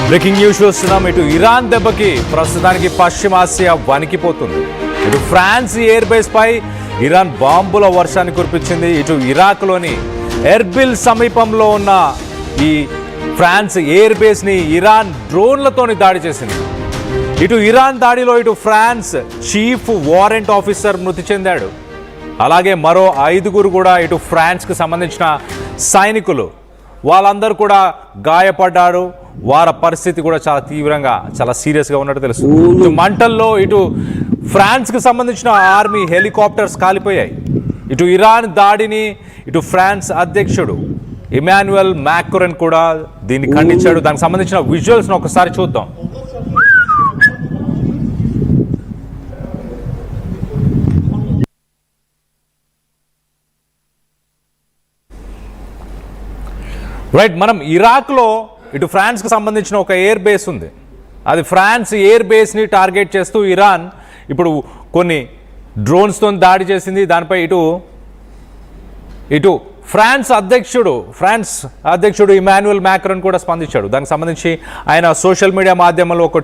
Breaking news చూస్తున్నాం. ఇటు Iran దెబ్బకి ప్రస్తుతానికి పశ్చిమాసియా వణికిపోతుంది. ఇటు ఫ్రాన్స్ ఎయిర్ బేస్ పై ఇరాన్ బాంబుల వర్షాన్ని కురిపించింది. ఇటు ఇరాక్లోని ఎర్బిల్ సమీపంలో ఉన్న ఈ ఫ్రాన్స్ ఎయిర్ బేస్ని ఇరాన్ డ్రోన్లతోని దాడి చేసింది. ఇటు ఇరాన్ దాడిలో ఇటు ఫ్రాన్స్ చీఫ్ వారెంట్ ఆఫీసర్ మృతి చెందాడు. అలాగే మరో 5 కూడా ఇటు ఫ్రాన్స్కి సంబంధించిన సైనికులు వాళ్ళందరూ కూడా గాయపడ్డారు. వారి పరిస్థితి కూడా చాలా తీవ్రంగా చాలా సీరియస్గా ఉన్నట్టు తెలుసు. ఇటు మంటల్లో ఇటు ఫ్రాన్స్కి సంబంధించిన ఆర్మీ హెలికాప్టర్స్ కాలిపోయాయి. ఇటు ఇరాన్ దాడిని ఇటు ఫ్రాన్స్ అధ్యక్షుడు ఇమాన్యుయల్ మ్యాక్రోన్ కూడా దీన్ని ఖండించాడు. దానికి సంబంధించిన విజువల్స్ను ఒకసారి చూద్దాం. రైట్, మనం ఇరాక్లో ఇటు ఫ్రాన్స్కి సంబంధించిన ఒక ఎయిర్ బేస్ ఉంది. అది ఫ్రాన్స్ ఎయిర్ బేస్ని టార్గెట్ చేస్తూ ఇరాన్ ఇప్పుడు కొన్ని డ్రోన్స్తో దాడి చేసింది. దానిపై ఇటు ఫ్రాన్స్ అధ్యక్షుడు ఇమాన్యుయల్ మ్యాక్రోన్ కూడా స్పందించాడు. దానికి సంబంధించి ఆయన సోషల్ మీడియా మాధ్యమంలో ఒక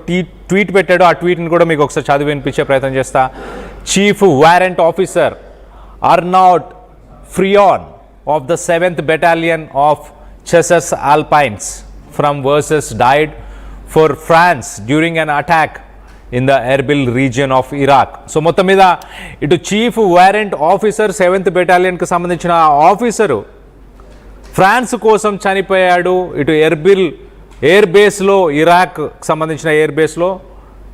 ట్వీట్ పెట్టాడు. ఆ ట్వీట్ని కూడా మీకు ఒకసారి చదివి వినిపించే ప్రయత్నం చేస్తా. Chief warrant officer Arnaud Freon of the 7th Battalion of Chasseurs Alpines from Versailles died for France during an attack in the Erbil region of Iraq. So మొత్తం మీద ఇటు chief warrant officer 7th Battalion కి సంబంధించిన officer France కోసం చనిపోయాడు. ఇటు Erbil air బేస్లో Iraq సంబంధించిన ఎయిర్ బేస్లో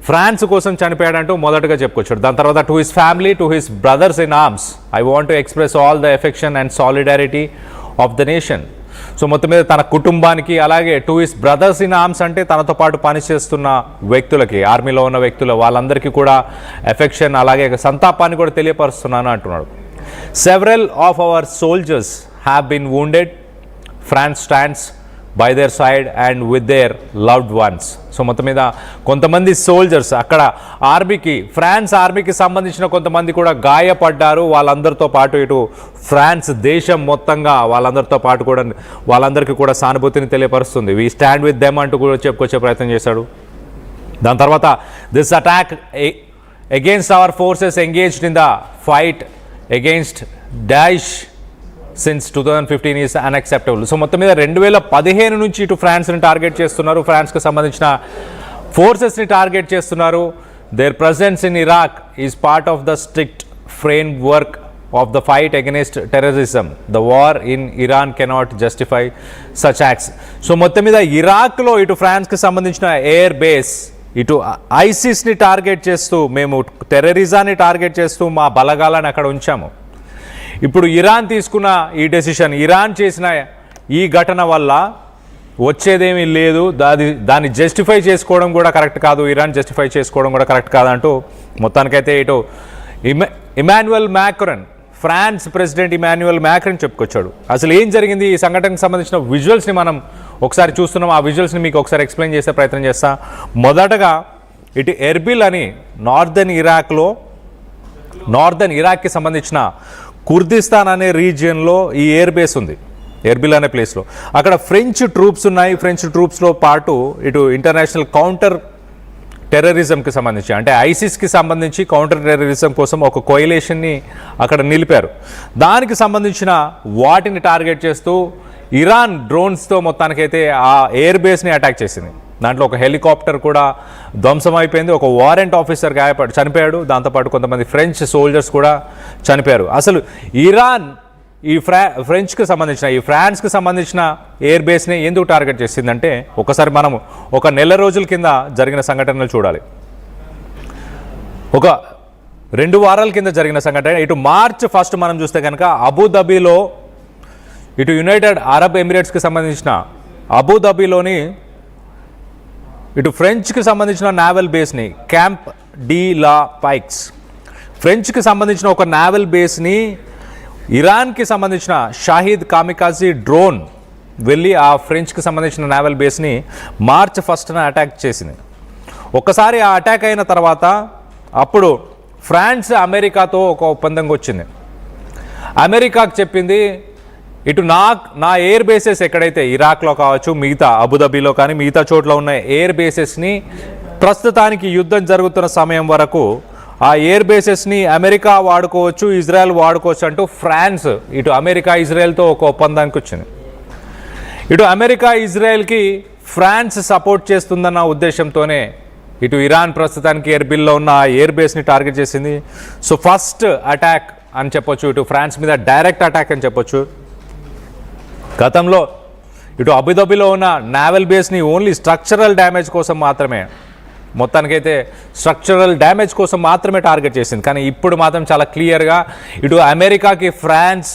ఫ్రాన్స్ కోసం చనిపోయాడంటూ మొదటగా చెప్పుకొచ్చాడు. దాని తర్వాత to his family, to his brothers in arms, I want to express all the affection and solidarity of the nation. So మొత్తం మీద తన కుటుంబానికి, అలాగే to his brothers in arms అంటే తనతో పాటు పనిచేస్తున్న వ్యక్తులకి, ఆర్మీలో ఉన్న వ్యక్తులు వాళ్ళందరికీ కూడా ఎఫెక్షన్ అలాగే సంతాపాన్ని కూడా తెలియపరుస్తున్నాను అంటున్నాడు. Several of our soldiers have been wounded. France stands by their side and with their loved ones. So మొత్తం మీద కొంతమంది సోల్జర్స్ అక్కడ ఫ్రాన్స్ ఆర్మీకి సంబంధించిన కొంతమంది కూడా గాయపడ్డారు. వాళ్ళందరితో పాటు ఇటు ఫ్రాన్స్ దేశం మొత్తంగా వాళ్ళందరికీ కూడా సానుభూతిని తెలియపరుస్తుంది. వీ స్టాండ్ విత్ దెమ్ అంటూ కూడా చెప్పుకొచ్చే ప్రయత్నం చేశాడు. దాని తర్వాత this attack against our forces engaged in the fight against Deutsche since 2015 is unacceptable. So మొత్తం మీద 2015 నుంచి ఇటు ఫ్రాన్స్ని టార్గెట్ చేస్తున్నారు. ఫ్రాన్స్కి సంబంధించిన ఫోర్సెస్ని టార్గెట్ చేస్తున్నారు. Their presence in Iraq is part of the strict framework of the fight against terrorism. The war in Iran cannot justify such acts. So మొత్తం మీద ఇరాక్లో ఇటు ఫ్రాన్స్కి సంబంధించిన ఎయిర్ బేస్ ఇటు ఐసిస్ని టార్గెట్ చేస్తూ, మేము టెర్రరిజాన్ని టార్గెట్ చేస్తూ మా బలగాలను అక్కడ ఉంచాము. ఇప్పుడు ఇరాన్ తీసుకున్న ఈ డెసిషన్, ఇరాన్ చేసిన ఈ ఘటన వల్ల వచ్చేదేమీ లేదు, దాన్ని జస్టిఫై చేసుకోవడం కూడా కరెక్ట్ కాదు, ఇరాన్ జస్టిఫై చేసుకోవడం కూడా కరెక్ట్ కాదంటూ మొత్తానికైతే ఇటు Emmanuel Macron, France president Emmanuel Macron చెప్పుకొచ్చాడు. అసలు ఏం జరిగింది, ఈ సంఘటనకు సంబంధించిన విజువల్స్ని మనం ఒకసారి చూస్తున్నాం. ఆ విజువల్స్ని మీకు ఒకసారి ఎక్స్ప్లెయిన్ చేసే ప్రయత్నం చేస్తా. మొదటగా ఇటు ఎర్బిల్ అని నార్దర్న్ ఇరాక్కి సంబంధించిన కుర్దిస్తాన్ అనే రీజియన్లో ఈ ఎయిర్ బేస్ ఉంది, ఎర్బిల్ అనే ప్లేస్లో. అక్కడ ఫ్రెంచ్ ట్రూప్స్ ఉన్నాయి. ఫ్రెంచ్ ట్రూప్స్లో పాటు ఇటు ఇంటర్నేషనల్ కౌంటర్ టెర్రరిజంకి సంబంధించి, అంటే ఐసిస్కి సంబంధించి కౌంటర్ టెర్రరిజం కోసం ఒక కోయిలేషన్ని అక్కడ నిలిపారు. దానికి సంబంధించిన వాటిని టార్గెట్ చేస్తూ ఇరాన్ డ్రోన్స్తో మొత్తానికైతే ఆ ఎయిర్ బేస్ని అటాక్ చేసింది. దాంట్లో ఒక హెలికాప్టర్ కూడా ధ్వంసం అయిపోయింది. ఒక వారెంట్ ఆఫీసర్ చనిపోయాడు. దాంతోపాటు కొంతమంది ఫ్రెంచ్ సోల్జర్స్ కూడా చనిపోయారు. అసలు ఇరాన్ ఈ ఫ్రాన్స్కి సంబంధించిన ఎయిర్ బేస్ని ఎందుకు టార్గెట్ చేసిందంటే, ఒకసారి మనం ఒక నెల రోజుల కింద జరిగిన సంఘటనలు చూడాలి. ఒక 2 వారాల కింద జరిగిన సంఘటన. ఇటు March 1 మనం చూస్తే కనుక అబుదాబిలో ఇటు యునైటెడ్ అరబ్ ఎమిరేట్స్కి సంబంధించిన అబుదాబిలోని ఇటు ఫ్రెంచ్కి సంబంధించిన నావల్ బేస్ని క్యాంప్ డి లా పైక్స్, ఫ్రెంచ్కి సంబంధించిన ఒక నావల్ బేస్ని ఇరాన్కి సంబంధించిన షాహిద్ కామికాజీ డ్రోన్ వెళ్ళి ఆ ఫ్రెంచ్కి సంబంధించిన నావల్ బేస్ని March 1న అటాక్ చేసింది. ఒక్కసారి ఆ అటాక్ అయిన తర్వాత అప్పుడు ఫ్రాన్స్ అమెరికాతో ఒక ఒప్పందంగా వచ్చింది. అమెరికాకు చెప్పింది ఇటు నా ఎయిర్ బేసెస్ ఎక్కడైతే ఇరాక్లో కావచ్చు, మిగతా అబుదాబిలో కానీ మిగతా చోట్ల ఉన్న ఎయిర్ బేసెస్ని ప్రస్తుతానికి యుద్ధం జరుగుతున్న సమయం వరకు ఆ ఎయిర్ బేసెస్ని అమెరికా వాడుకోవచ్చు, ఇజ్రాయెల్ వాడుకోవచ్చు అంటూ ఫ్రాన్స్ ఇటు అమెరికా ఇజ్రాయెల్తో ఒక ఒప్పందానికి వచ్చింది. ఇటు అమెరికా ఇజ్రాయెల్కి ఫ్రాన్స్ సపోర్ట్ చేస్తుందన్న ఉద్దేశంతోనే ఇటు ఇరాన్ ప్రస్తుతానికి ఎర్బిల్లో ఉన్న ఆ ఎయిర్ బేస్ని టార్గెట్ చేసింది. సో ఫస్ట్ అటాక్ అని చెప్పొచ్చు, ఇటు ఫ్రాన్స్ మీద డైరెక్ట్ అటాక్ అని చెప్పొచ్చు. గతంలో ఇటు అబుదాబిలో ఉన్న నావల్ బేస్ని ఓన్లీ స్ట్రక్చరల్ డ్యామేజ్ కోసం మాత్రమే, మొత్తానికైతే స్ట్రక్చరల్ డ్యామేజ్ కోసం మాత్రమే టార్గెట్ చేసింది. కానీ ఇప్పుడు మాత్రం చాలా క్లియర్గా ఇటు అమెరికాకి ఫ్రాన్స్,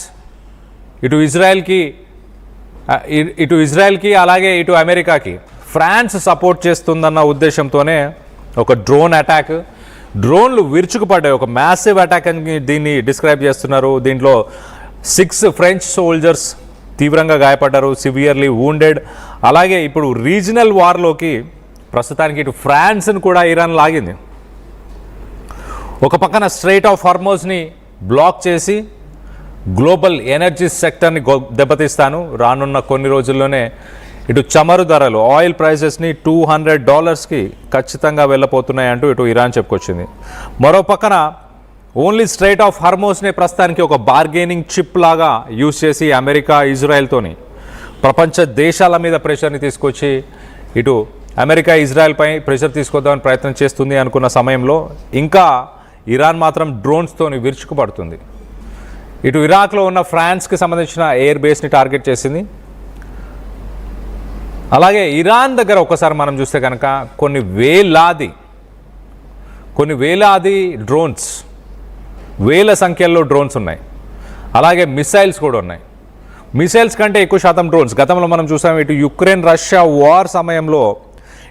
ఇటు ఇజ్రాయెల్కి అలాగే ఇటు అమెరికాకి ఫ్రాన్స్ సపోర్ట్ చేస్తుందన్న ఉద్దేశంతోనే ఒక డ్రోన్ అటాక్, డ్రోన్లు విరుచుకుపడ్డాయి. ఒక మ్యాసివ్ అటాక్ అని దీన్ని డిస్క్రైబ్ చేస్తున్నారు. దీంట్లో 6 ఫ్రెంచ్ సోల్జర్స్ తీవ్రంగా గాయపడ్డారు, సివియర్లీ వూండెడ్. అలాగే ఇప్పుడు రీజనల్ వార్లోకి ప్రస్తుతానికి ఇటు ఫ్రాన్స్ని కూడా ఇరాన్ లాగింది. ఒక పక్కన స్ట్రైట్ ఆఫ్ హార్మోజ్ని బ్లాక్ చేసి గ్లోబల్ ఎనర్జీ సెక్టర్ని దెబ్బతీస్తాను, రానున్న కొన్ని రోజుల్లోనే ఇటు చమురు ధరలు ఆయిల్ ప్రైజెస్ని $200కి ఖచ్చితంగా వెళ్ళబోతున్నాయి అంటూ ఇటు ఇరాన్ చెప్పుకొచ్చింది. మరో పక్కన ఓన్లీ స్ట్రైట్ ఆఫ్ హార్మోజ్నే ప్రస్తుతానికి ఒక బార్గెనింగ్ చిప్ లాగా యూజ్ చేసి అమెరికా ఇజ్రాయెల్తోని ప్రపంచ దేశాల మీద ప్రెషర్ని తీసుకొచ్చి ఇటు అమెరికా ఇజ్రాయెల్పై ప్రెషర్ తీసుకొద్దామని ప్రయత్నం చేస్తుంది అనుకున్న సమయంలో ఇంకా ఇరాన్ మాత్రం డ్రోన్స్తోని విరుచుకుపడుతుంది. ఇటు ఇరాక్లో ఉన్న ఫ్రాన్స్కి సంబంధించిన ఎయిర్ బేస్ని టార్గెట్ చేసింది. అలాగే ఇరాన్ దగ్గర ఒకసారి మనం చూస్తే కనుక కొన్ని వేలాది డ్రోన్స్, వేల సంఖ్యలో డ్రోన్స్ ఉన్నాయి. అలాగే మిసైల్స్ కూడా ఉన్నాయి. మిసైల్స్ కంటే ఎక్కువ శాతం డ్రోన్స్. గతంలో మనం చూసాం ఇటు యుక్రెయిన్ రష్యా వార్ సమయంలో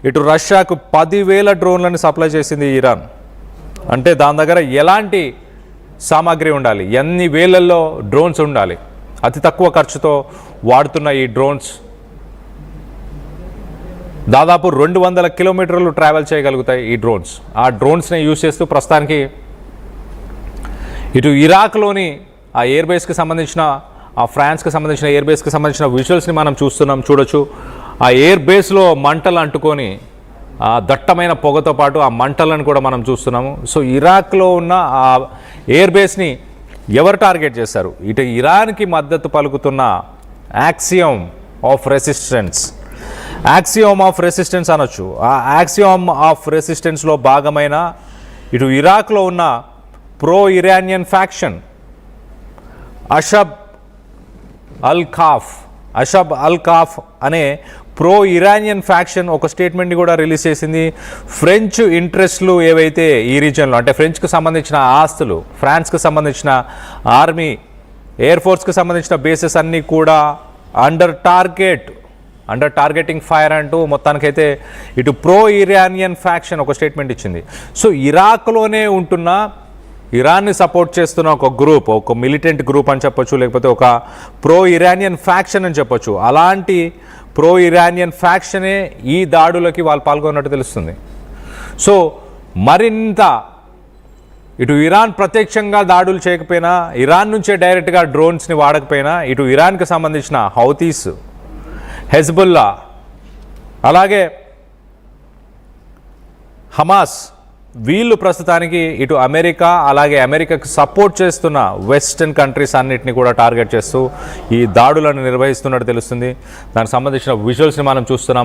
ఇటు రష్యాకు 10,000 డ్రోన్లను సప్లై చేసింది ఇరాన్. అంటే దాని దగ్గర ఎలాంటి సామాగ్రి ఉండాలి, ఎన్ని వేలల్లో డ్రోన్స్ ఉండాలి. అతి తక్కువ ఖర్చుతో వాడుతున్న ఈ డ్రోన్స్ దాదాపు 200 కిలోమీటర్లు ట్రావెల్ చేయగలుగుతాయి ఈ డ్రోన్స్. ఆ డ్రోన్స్ని యూజ్ చేస్తూ ప్రస్తుతానికి ఇటు ఇరాక్లోని ఆ ఎయిర్ బేస్కి సంబంధించిన, ఆ ఫ్రాన్స్కి సంబంధించిన ఎయిర్ బేస్కి సంబంధించిన విజువల్స్ని మనం చూడొచ్చు. ఆ ఎయిర్ బేస్లో మంటలు అంటుకొని ఆ దట్టమైన పొగతో పాటు ఆ మంటలను కూడా మనం చూస్తున్నాము. సో ఇరాక్లో ఉన్న ఆ ఎయిర్ బేస్ని ఎవరు టార్గెట్ చేశారు? ఇటు ఇరాన్కి మద్దతు పలుకుతున్న యాక్సియోమ్ ఆఫ్ రెసిస్టెన్స్ అనొచ్చు. ఆ యాక్సియోమ్ ఆఫ్ రెసిస్టెన్స్లో భాగమైన ఇటు ఇరాక్లో ఉన్న ప్రో ఇరానియన్ ఫ్యాక్షన్ అషబ్ అల్ ఖాఫ్ అనే ప్రో ఇరానియన్ ఫ్యాక్షన్ ఒక స్టేట్మెంట్ని కూడా రిలీజ్ చేసింది. ఫ్రెంచ్ ఇంట్రెస్ట్లు ఏవైతే ఈ రీజియన్లో, అంటే ఫ్రెంచ్కి సంబంధించిన ఆస్తులు, ఫ్రాన్స్కి సంబంధించిన ఆర్మీ, ఎయిర్ ఫోర్స్కి సంబంధించిన బేసెస్ అన్నీ కూడా అండర్ టార్గెటింగ్ ఫైర్ అంటూ మొత్తానికైతే ఇటు ప్రో ఇరానియన్ ఫ్యాక్షన్ ఒక స్టేట్మెంట్ ఇచ్చింది. సో ఇరాక్లోనే ఉంటున్న, ఇరాన్ని సపోర్ట్ చేస్తున్న ఒక గ్రూప్, ఒక మిలిటెంట్ గ్రూప్ అని చెప్పొచ్చు, లేకపోతే ఒక ప్రో ఇరానియన్ ఫ్యాక్షన్ అని చెప్పొచ్చు. అలాంటి ప్రో ఇరానియన్ ఫ్యాక్షనే ఈ దాడులకి వాళ్ళు పాల్గొన్నట్టు తెలుస్తుంది. సో మరింత ఇటు ఇరాన్ ప్రత్యక్షంగా దాడులు చేయకపోయినా, ఇరాన్ నుంచే డైరెక్ట్గా డ్రోన్స్ని వాడకపోయినా, ఇటు ఇరాన్కి సంబంధించిన హౌతీస్, హెజ్బుల్లా, అలాగే హమాస్, వీళ్ళు ప్రస్తుతానికి ఇటు అమెరికా అలాగే అమెరికాకు సపోర్ట్ చేస్తున్న వెస్టర్న్ కంట్రీస్ అన్నిటిని కూడా టార్గెట్ చేస్తూ ఈ దాడులను నిర్వహిస్తున్నట్టు తెలుస్తుంది. దానికి సంబంధించిన విజువల్స్ని మనం చూస్తున్నాం.